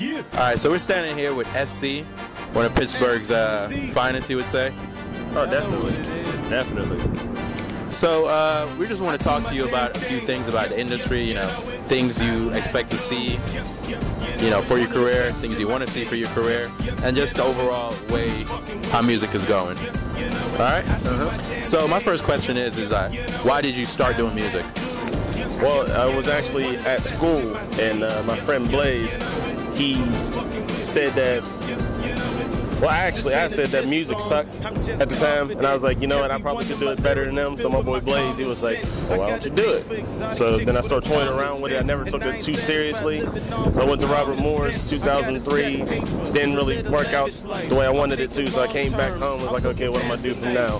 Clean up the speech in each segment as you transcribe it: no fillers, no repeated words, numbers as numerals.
All right, so we're standing here with SC, one of Pittsburgh's finest, you would say. Oh, definitely. Definitely. So we just want to talk to you about a few things about the industry, you know, things you expect to see, you know, for your career, things you want to see for your career, and just the overall way how music is going. All right? So my first question is why did you start doing music? Well, I was actually at school, and my friend Blaze, he said that, well, actually, I said that music sucked at the time, and I was like, you know what, I probably could do it better than them. So my boy Blaze, he was like, well, why don't you do it? So then I started toying around with it. I never took it too seriously. So I went to Robert Moore's 2003. Didn't really work out the way I wanted it to, so I came back home and was like, okay, what am I do from now?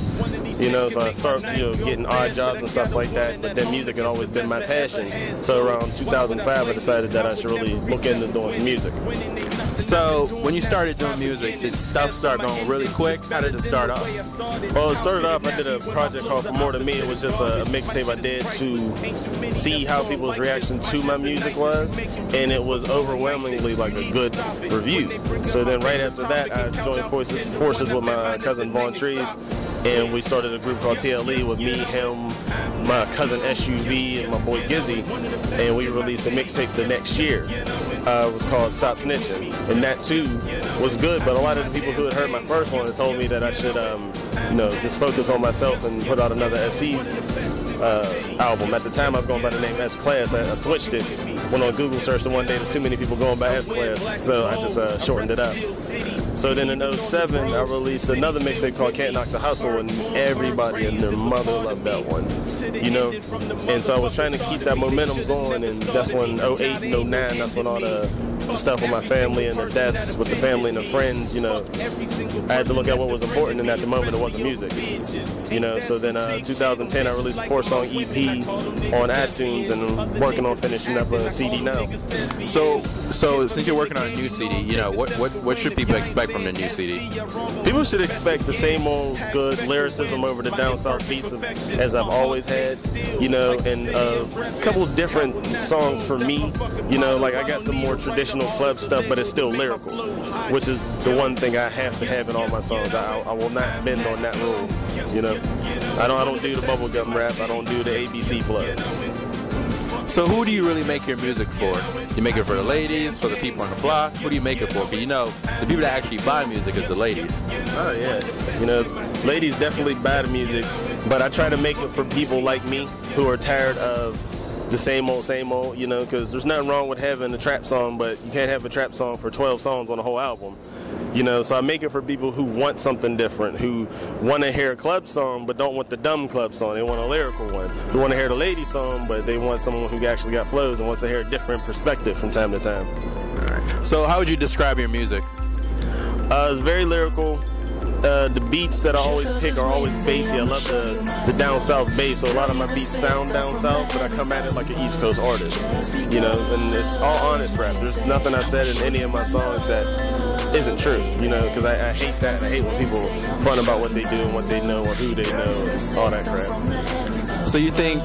You know, so I started, you know, getting odd jobs and stuff like that, but then music had always been my passion. So around 2005, I decided that I should really look into doing some music. So when you started doing music, did stuff start going really quick? How did it start off? Well, it started off, I did a project called For More Than Me. It was just a mixtape I did to see how people's reaction to my music was, and it was overwhelmingly like a good review. So then right after that, I joined forces with my cousin Vaughn Trees, and we started a group called TLE with me, him, my cousin SUV, and my boy Gizzy, and we released a mixtape the next year. It was called Stop Snitching, and that too was good, but a lot of the people who had heard my first one had told me that I should you know, just focus on myself and put out another SC album. At the time I was going by the name S-Class. I switched it, went on Google search, and one day there's too many people going by S-Class, so I just shortened it up. So then in 07, I released another mixtape called Can't Knock the Hustle, and everybody and their mother loved that one, you know? And so I was trying to keep that momentum going, and that's when 08 and 09, that's when all the stuff with my family and the deaths with the family and the friends, you know, I had to look at what was important, and at the moment it wasn't music, you know? So then 2010, I released a 4-song EP on iTunes, and I'm working on finishing up a CD now. So since you're working on a new CD, you know, what should people expect from the new CD? People should expect the same old good lyricism over the down south beats as I've always had, you know, and a couple different songs for me, you know, like I got some more traditional club stuff, but it's still lyrical, which is the one thing I have to have in all my songs. I will not bend on that rule, you know. I don't do the bubblegum rap, I don't do the ABC flow. So who do you really make your music for? You make it for the ladies, for the people on the block? Who do you make it for? Because you know, the people that actually buy music is the ladies. Oh yeah, you know, ladies definitely buy the music, but I try to make it for people like me who are tired of the same old, you know, because there's nothing wrong with having a trap song, but you can't have a trap song for 12 songs on a whole album. You know, so I make it for people who want something different, who want to hear a club song but don't want the dumb club song. They want a lyrical one. Who want to hear the lady song, but they want someone who actually got flows and wants to hear a different perspective from time to time. All right. So how would you describe your music? It's very lyrical. The beats that I always pick are always bassy. I love the down south bass, so a lot of my beats sound down south, but I come at it like an East Coast artist, you know, and it's all honest rap. There's nothing I've said in any of my songs that isn't true, you know, because I hate that. I hate when people front about what they do and what they know or who they know and all that crap. So you think,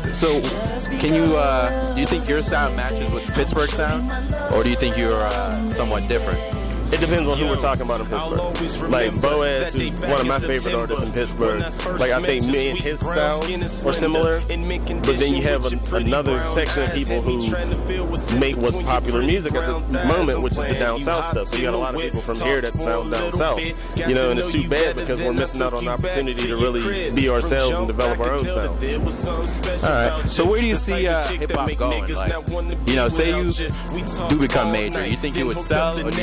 do you think your sound matches with the Pittsburgh sound, or do you think you're somewhat different? It depends on who we're talking about in Pittsburgh. Like Boaz, who's one of my favorite artists in Pittsburgh. Like I think me and his styles are similar, but then you have another section of people who make what's popular music at the moment, which is the down south stuff. So you got a lot of people from here that sound down south, you know, and it's too bad because we're missing out on the opportunity to really be ourselves and develop our own sound. All right. So where do you see hip hop going? Like, you know, say you do become major, you think you would sell, or do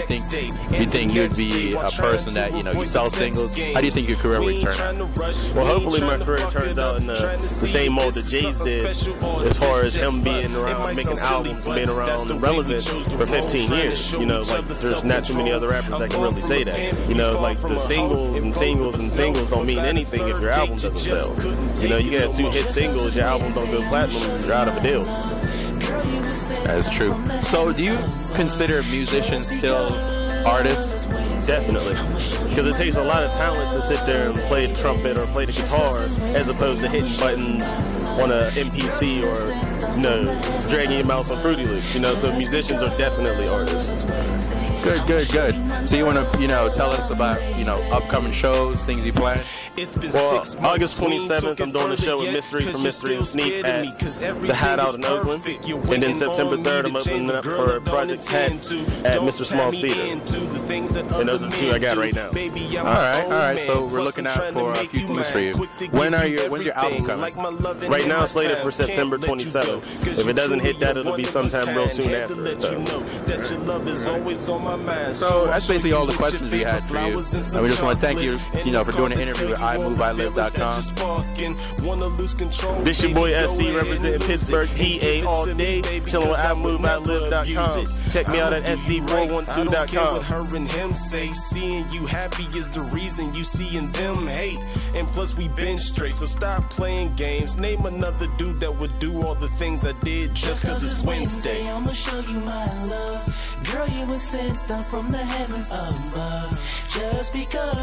you think you'd be a person that, you know, you sell singles? How do you think your career would turn out? Well, hopefully my career turns out in the same mold that Jay's did, as far as him being around making albums and being around relevant for 15 years. You know, like there's not too many other rappers that can really say that. You know, like the singles and singles and singles don't mean anything if your album doesn't sell. You know, you can have 2 hit singles, your album don't go platinum, you're out of a deal. That is true. So do you consider musicians still artists? Definitely, because it takes a lot of talent to sit there and play the trumpet or play the guitar as opposed to hitting buttons on a MPC or, you know, dragging your mouse on Fruity Loops, you know, so musicians are definitely artists. Good. So you want to, tell us about, upcoming shows, things you plan? Well, August 27th, I'm doing a show with Mystery for Mystery and Sneak at the Hideout in Oakland. And then September 3rd, I'm opening up for Project Hat at Mr. Small's Theater. And those are the two I got right now. All right. So we're looking out for a few things for you. When's your album coming? Right now, it's slated for September 27th. If it doesn't hit that, it'll be sometime real soon after. So that's basically all the questions we had for you. And we just want to thank you, for doing an interview with iMoveiLive.com. This your boy SC representing Pittsburgh, PA all day, chilling with iMoveiLive.com. Check me out at SC412.com. Her and him say seeing you happy is the reason you seeing them hate. And plus we been straight, so stop playing games. Name another dude that would do all the things I did just cause it's Wednesday. I'ma show you my love. Girl, you were sent down from the heavens above. Just because